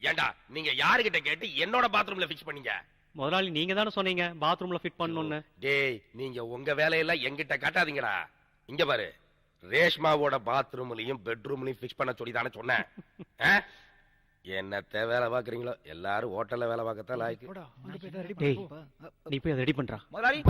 ஏண்டா நீங்க யாருகிட்ட கேட்டு என்னோட பாத்ரூம்ல ஃபிக்ஸ் பண்ணீங்க? முதலாளி நீங்க தானே சொன்னீங்க பாத்ரூம்ல ஃபிட் பண்ணணும்னு. டேய் நீங்க உங்க வேலையெல்லாம் எங்கிட்ட காட்டாதீங்கடா. இங்க பாரு, ரேஷ்மாவோட பாத்ரூம்லயும் பெட்ரூம்லயும் ஃபிக்ஸ் பண்ண சொல்லி தானே சொன்னேன். என்னத்த வேலை பாக்குறீங்களோ, எல்லாரும் ஹோட்டல்ல வேலை பார்க்கத்தான் லாய்க்கு. டேய் நீ போய் அதை ரெடி பண்றா. முதலாளி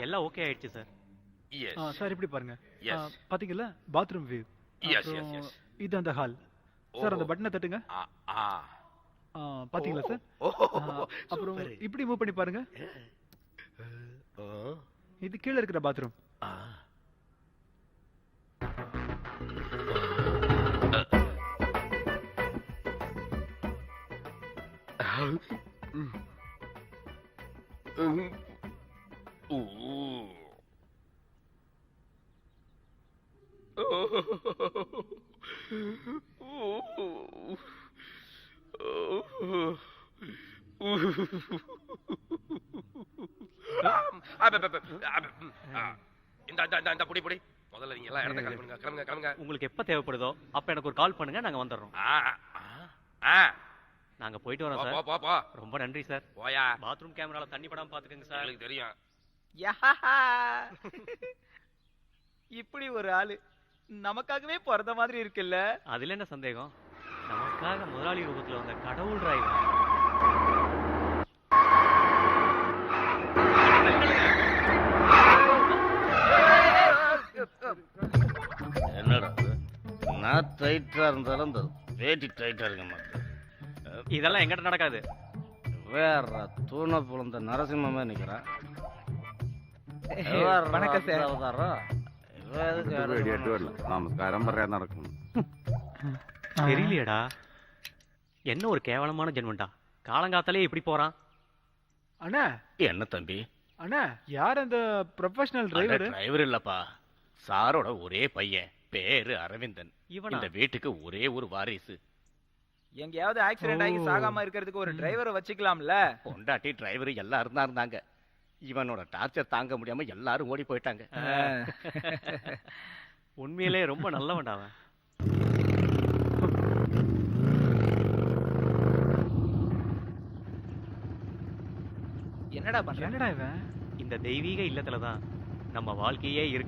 எல்லாம் ஓகே ஆயிடுச்சு சார். சார் இப்படி பாருங்க. Yes. பாத்தீங்களா bathroom view. Yes, yes, yes. இது அந்த ஹால். சார் அந்த பட்டனை தட்டுங்க. பாத்தீங்களா சார்? அப்புறம் இப்படி மூவ் பண்ணி பாருங்க. இது கீழ இருக்கிற பாத்ரூம். இந்த புடி புடி முதல்ல நீங்க எல்லாம் இடத்த காலி பண்ணுங்க. கிளம்புங்க கிளம்புங்க. உங்களுக்கு எப்ப தேவைப்படுதோ அப்ப எனக்கு ஒரு கால் பண்ணுங்க, நாங்க வந்துடுறோம். நாங்க போயிட்டு வரோம் போ சார். போ போ. ரொம்ப நன்றி சார். போயா, பாத்ரூம் கேமரால தண்ணி படாம பாத்துக்கங்க சார். உங்களுக்கு தெரியும். இப்படி ஒரு ஆளு நமக்காகவே பிறந்த மாதிரி இருக்குல்ல. அதுல என்ன சந்தேகம், நமக்காக முதலாளி ரூபத்துல வந்த கடவுள் ராய். என்னடா நான் டைட்டா இருந்தாலும் இந்த வேட்டி டைட்டா இருக்க மாட்டேன். இதெல்லாம் எங்கிட்ட நடக்காது. வேற தூண புலந்த நரசிம்மமே நிக்கிறான். வணக்கம் சார். நமஸ்காரம் പറയാൻ നടക്കുന്നു. தெரியலையடா, என்ன ஒரு கேவலமான ஜென்மண்டா. காலங்காத்தாலே இப்படி போறான். அண்ணா என்ன தம்பி? அண்ணா யார் அந்த ப்ரொஃபஷனல் டிரைவர்? டிரைவர் இல்லப்பா, சாரோட ஒரே பையன், பேரு அரவிந்தன். இவனா? இந்த வீட்டுக்கு ஒரே ஒரு வாரிசு. எங்கேயாவது ஆக்சிடென்ட் ஆகி சாகாம இருக்கிறதுக்கு ஒரு டிரைவரை வச்சுக்கலாம்ல. பொண்டாட்டி டிரைவர் எல்லாரும் தான் இருந்தாங்க. இவனோட டார்ச்சர் தாங்க முடியாம எல்லாரும் ஓடி போயிட்டாங்க. உண்மையிலே ரொம்ப நல்லவன்டா அவன். என்னடா பண்ற? என்னடா இவன்? இந்த தெய்வீக இல்லத்துலதான் நம்ம வாழ்க்கையே இருக்கு.